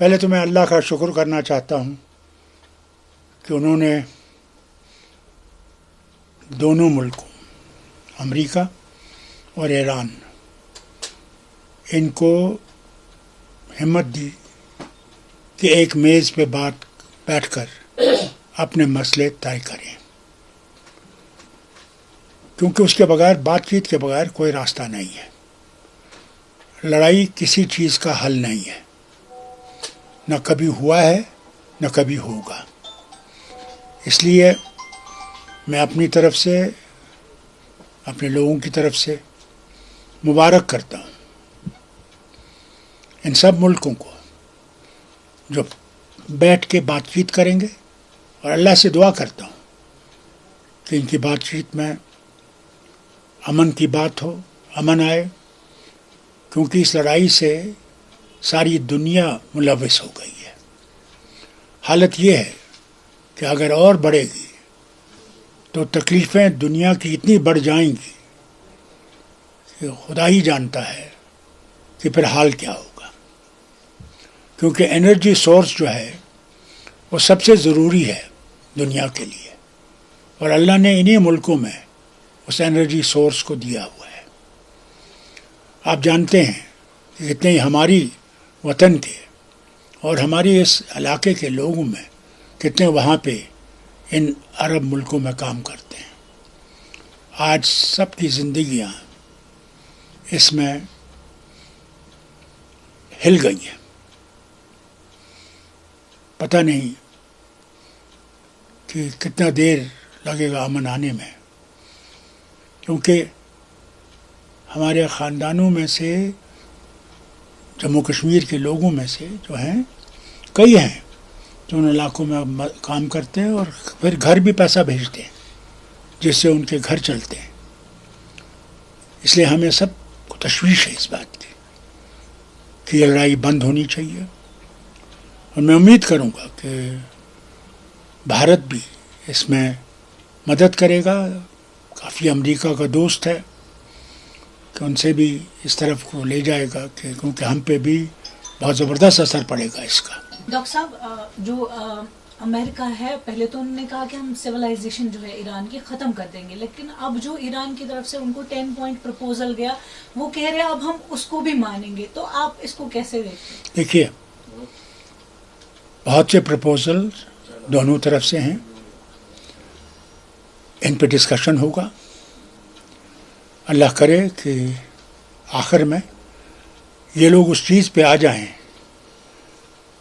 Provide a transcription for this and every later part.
پہلے تو میں اللہ کا شکر کرنا چاہتا ہوں کہ انہوں نے دونوں ملکوں امریکہ اور ایران ان کو ہمت دی کہ ایک میز پہ بیٹھ کر اپنے مسئلے طے کریں، کیونکہ اس کے بغیر، بات چیت کے بغیر کوئی راستہ نہیں ہے۔ لڑائی کسی چیز کا حل نہیں ہے، نہ کبھی ہوا ہے نہ کبھی ہوگا۔ اس لیے میں اپنی طرف سے، اپنے لوگوں کی طرف سے مبارک کرتا ہوں ان سب ملکوں کو جو بیٹھ کے بات چیت کریں گے، اور اللہ سے دعا کرتا ہوں کہ ان کی بات چیت میں امن کی بات ہو، امن آئے، کیونکہ اس لڑائی سے ساری دنیا ملوث ہو گئی ہے۔ حالت یہ ہے کہ اگر اور بڑھے گی تو تکلیفیں دنیا کی اتنی بڑھ جائیں گی کہ خدا ہی جانتا ہے کہ پھر حال کیا ہوگا، کیونکہ انرجی سورس جو ہے وہ سب سے ضروری ہے دنیا کے لیے، اور اللہ نے انہی ملکوں میں اس انرجی سورس کو دیا ہوا ہے۔ آپ جانتے ہیں کہ کتنے ہماری وطن کے اور ہماری اس علاقے کے لوگوں میں کتنے وہاں پہ ان عرب ملکوں میں کام کرتے ہیں۔ آج سب کی زندگیاں اس میں ہل گئی ہیں۔ پتہ نہیں کہ کتنا دیر لگے گا امن آنے میں، کیونکہ ہمارے خاندانوں میں سے، جموں کشمیر کے لوگوں میں سے جو ہیں، کئی ہیں جو ان علاقوں میں کام کرتے ہیں اور پھر گھر بھی پیسہ بھیجتے ہیں جس سے ان کے گھر چلتے ہیں۔ اس لیے ہمیں سب کو تشویش ہے اس بات کی کہ یہ لڑائی بند ہونی چاہیے، اور میں امید کروں گا کہ بھارت بھی اس میں مدد کرے گا۔ کافی امریکہ کا دوست ہے کہ ان سے بھی اس طرف کو لے جائے گا، کہ کیونکہ ہم پہ بھی بہت زبردست اثر پڑے گا اس کا۔ ڈاکٹر صاحب، جو امریکہ ہے، پہلے تو انہوں نے کہا کہ ہم سویلائزیشن جو ہے ایران کی ختم کر دیں گے، لیکن اب جو ایران کی طرف سے ان کو 10 پوائنٹ پرپوزل گیا، وہ کہہ رہے ہیں اب ہم اس کو بھی مانیں گے، تو آپ اس کو کیسے دیکھتے ہیں؟ دیکھیے، بہت سے پرپوزل دونوں طرف سے ہیں، ان پہ ڈسکشن ہوگا۔ اللہ کرے کہ آخر میں یہ لوگ اس چیز پہ آ جائیں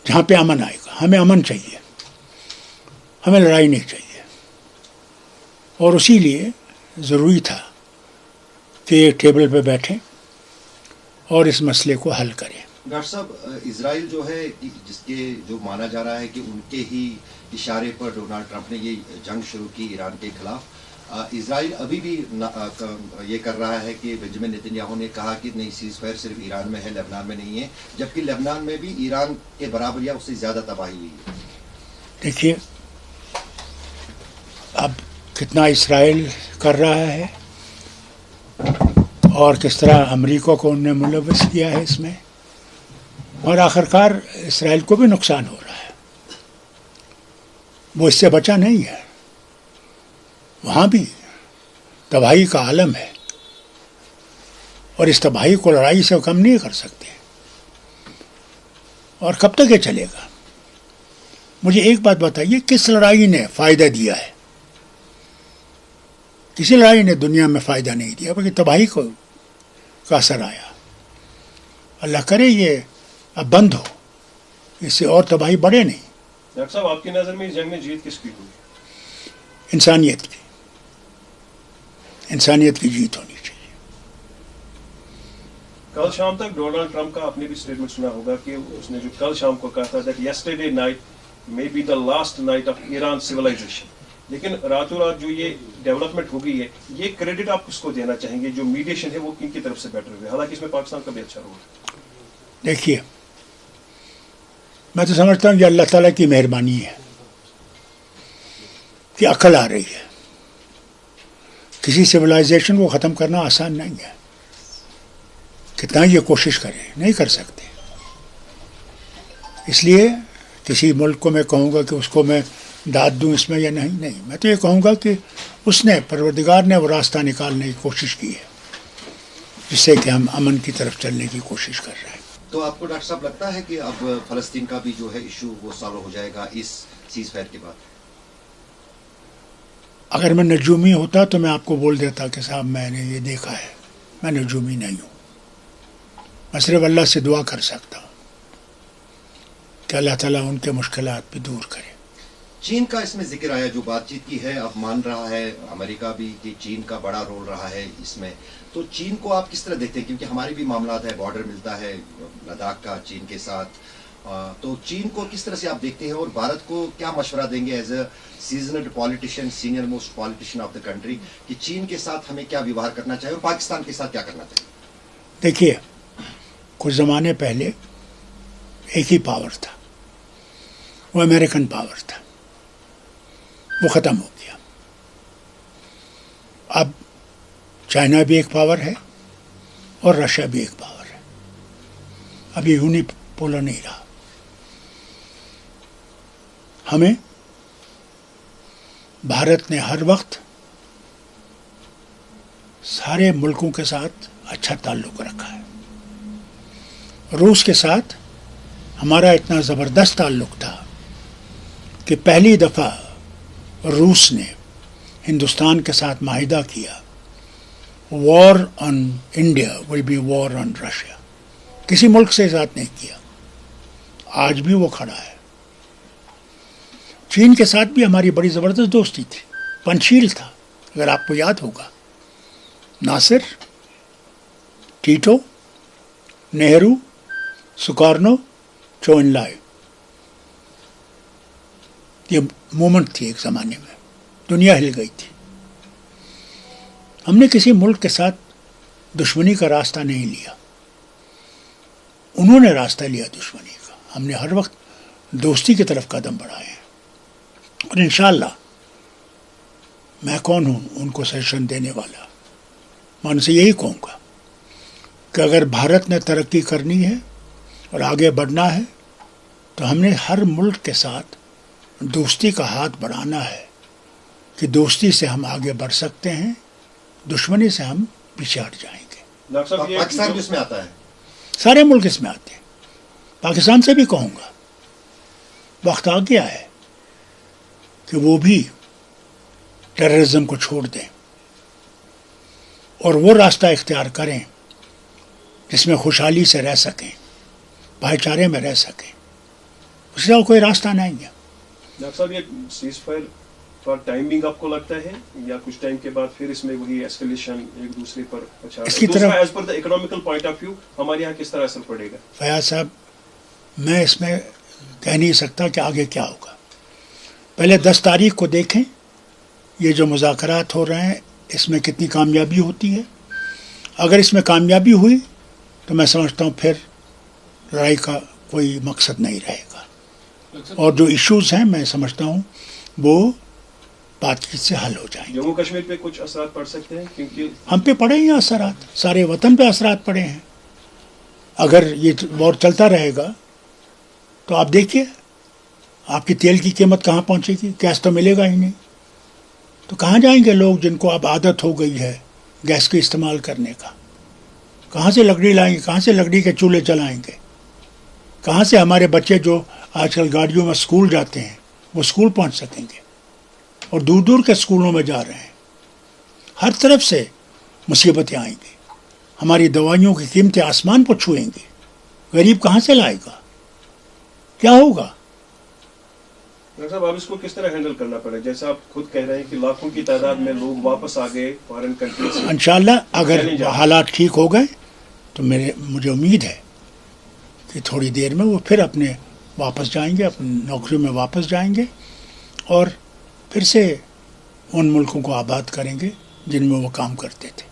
جہاں پہ امن آئے گا۔ ہمیں امن چاہیے، ہمیں لڑائی نہیں چاہیے، اور اسی لیے ضروری تھا کہ ایک ٹیبل پہ بیٹھیں اور اس مسئلے کو حل کریں۔ ڈاکٹر صاحب، اسرائیل جو ہے، جس کے جو مانا جا رہا ہے کہ ان کے ہی اشارے پر ڈونلڈ ٹرمپ نے یہ جنگ شروع کی ایران کے خلاف، اسرائیل ابھی بھی یہ کر رہا ہے کہ بنجامن نیتن یاہو نے کہا کہ نہیں، سیز فائر صرف ایران میں ہے، لبنان میں نہیں ہے، جبکہ لبنان میں بھی ایران کے برابر یا اس سے زیادہ تباہی ہوئی ہے۔ دیکھیے، اب کتنا اسرائیل کر رہا ہے اور کس طرح امریکہ کو انہوں نے ملوث کیا ہے اس میں، اور آخرکار اسرائیل کو بھی نقصان ہو رہا ہے۔ وہ اس سے بچا نہیں ہے، وہاں بھی تباہی کا عالم ہے، اور اس تباہی کو لڑائی سے کم نہیں کر سکتے، اور کب تک یہ چلے گا؟ مجھے ایک بات بتائیے، کس لڑائی نے فائدہ دیا ہے؟ کسی لڑائی نے دنیا میں فائدہ نہیں دیا، بلکہ تباہی کا اثر آیا۔ اللہ کرے یہ اب بند ہو، اس سے اور تباہی بڑھے نہیں۔ ڈاکٹر صاحب، آپ کی نظر میں اس جنگ میں جیت کس کی ہوئی؟ انسانیت کی جیت ہونی چاہیے۔ کل شام تک ڈونلڈ ٹرمپ کا آپ نے بھی اسٹیٹمنٹ سنا ہوگا کہ اس نے جو کل شام کو کہا تھا that yesterday night may be the last night of Iran civilization، لیکن راتوں رات جو یہ ڈیولپمنٹ ہو گئی ہے، یہ کریڈٹ آپ کس کو دینا چاہیں گے؟ جو میڈیشن ہے وہ کن کی طرف سے بیٹر ہوئی؟ حالانکہ اس میں پاکستان کا بھی اچھا رول۔ دیکھیے، میں تو سمجھتا ہوں کہ اللہ تعالیٰ کی مہربانی ہے کہ عقل آ رہی ہے۔ کسی سویلائزیشن کو ختم کرنا آسان نہیں ہے، کتنا یہ کوشش کریں نہیں کر سکتے۔ اس لیے کسی ملک کو میں کہوں گا کہ اس کو میں داد دوں اس میں یا نہیں، میں تو یہ کہوں گا کہ اس نے، پروردگار نے وہ راستہ نکالنے کی کوشش کی ہے جس سے کہ ہم امن کی طرف چلنے کی کوشش کر رہے ہیں۔ تو آپ کو ڈاکٹر صاحب لگتا ہے کہ اب فلسطین کا بھی جو ہے ایشو وہ سالو ہو جائے گا اس سیز فائر کے بعد؟ اگر میں نجومی ہوتا تو میں آپ کو بول دیتا کہ صاحب میں نے یہ دیکھا ہے، میں نجومی نہیں ہوں، میں صرف اللہ سے دعا کر سکتا ہوں کہ اللہ تعالیٰ ان کے مشکلات بھی دور کرے۔ چین کا اس میں ذکر آیا، جو بات چیت کی ہے، اب مان رہا ہے امریکہ بھی کہ چین کا بڑا رول رہا ہے اس میں، تو چین کو آپ کس طرح دیکھتے ہیں؟ کیونکہ ہمارے بھی معاملات ہے، بارڈر ملتا ہے لداخ کا چین کے ساتھ، تو چین کو کس طرح سے آپ دیکھتے ہیں اور بھارت کو کیا مشورہ دیں گے as a seasoned politician, senior most politician of the country, کہ چین کے ساتھ ہمیں کیا ویوہار کرنا چاہیے اور پاکستان کے ساتھ کیا کرنا چاہیے؟ دیکھیے، کچھ زمانے پہلے ایک ہی پاور تھا، وہ امریکن پاور تھا، وہ ختم ہو گیا۔ اب چائنا بھی ایک پاور ہے اور رشیا بھی ایک پاور ہے، اب یہ یونی پولر نہیں رہا۔ ہمیں بھارت نے ہر وقت سارے ملکوں کے ساتھ اچھا تعلق رکھا ہے۔ روس کے ساتھ ہمارا اتنا زبردست تعلق تھا کہ پہلی دفعہ روس نے ہندوستان کے ساتھ معاہدہ کیا، war on India will be war on Russia, کسی ملک سے ساتھ نہیں کیا، آج بھی وہ کھڑا ہے۔ چین کے ساتھ بھی ہماری بڑی زبردست دوستی تھی، پنشیل تھا، اگر آپ کو یاد ہوگا، ناصر، ٹیٹو، نہرو، سکارنو، چو ان لائے، یہ مومنٹ تھی ایک زمانے میں، دنیا ہل گئی تھی۔ ہم نے کسی ملک کے ساتھ دشمنی کا راستہ نہیں لیا، انہوں نے راستہ لیا دشمنی کا، ہم نے ہر وقت دوستی کی طرف قدم بڑھائے ہیں، اور انشاءاللہ میں کون ہوں ان کو سجیشن دینے والا، میں ان سے یہی کہوں گا کہ اگر بھارت نے ترقی کرنی ہے اور آگے بڑھنا ہے تو ہم نے ہر ملک کے ساتھ دوستی کا ہاتھ بڑھانا ہے کہ دوستی سے ہم آگے بڑھ سکتے ہیں، دشمنی سے ہم پیچھے ہٹ جائیں گے۔ ڈاکٹر صاحب، پاکستان بھی اس میں آتا ہے؟ سارے ملک اس میں آتے ہیں، پاکستان سے بھی کہوں گا وقت آ گیا ہے کہ وہ بھی ٹیررزم کو چھوڑ دیں اور وہ راستہ اختیار کریں جس میں خوشحالی سے رہ سکیں، بھائی چارے میں رہ سکیں، اس کا کوئی راستہ نہیں ہے۔ ڈاکٹر صاحب، یہ سیز فائر کا ٹائمنگ آپ کو لگتا ہے یا کچھ ٹائم کے بعد پھر اس میں وہی ایسکلیشن ایک دوسرے پر اس کی طرف as per the economical point of view ہمارے یہاں کس طرح اثر پڑے گا؟ فیاض صاحب، میں اس میں کہہ نہیں سکتا کہ آگے کیا ہوگا۔ پہلے 10 تاریخ کو دیکھیں، یہ جو مذاکرات ہو رہے ہیں اس میں کتنی کامیابی ہوتی ہے۔ اگر اس میں کامیابی ہوئی تو میں سمجھتا ہوں پھر لڑائی کا کوئی مقصد نہیں رہے گا، اور جو ایشوز ہیں میں سمجھتا ہوں وہ بات چیت سے حل ہو جائیں گے۔ جموں کشمیر پہ کچھ اثرات پڑ سکتے ہیں کیونکہ ہم پہ پڑے ہیں اثرات، سارے وطن پہ اثرات پڑے ہیں۔ اگر یہ وار چلتا رہے گا تو آپ دیکھیے آپ کی تیل کی قیمت کہاں پہنچے گی، گیس تو ملے گا ہی نہیں، تو کہاں جائیں گے لوگ جن کو اب عادت ہو گئی ہے گیس کے استعمال کرنے کا؟ کہاں سے لکڑی لائیں گے، کہاں سے لکڑی کے چولہے چلائیں گے، کہاں سے ہمارے بچے جو آج کل گاڑیوں میں اسکول جاتے ہیں وہ اسکول پہنچ سکیں گے، اور دور دور کے اسکولوں میں جا رہے ہیں۔ ہر طرف سے مصیبتیں آئیں گی، ہماری دوائیوں کی قیمتیں آسمان کو چھوئیں گی، غریب کہاں سے لائے گا، کیا ہوگا؟ ڈاکٹر صاحب، آپ اس کو کس طرح ہینڈل کرنا پڑے؟ جیسے آپ خود کہہ رہے ہیں کہ لاکھوں کی تعداد میں لوگ واپس آ گئے فارن کنٹریز سے، انشاءاللہ اگر حالات ٹھیک ہو گئے تو مجھے امید ہے کہ تھوڑی دیر میں وہ پھر اپنے واپس جائیں گے، اپنی نوکریوں میں واپس جائیں گے، اور پھر سے ان ملکوں کو آباد کریں گے جن میں وہ کام کرتے تھے۔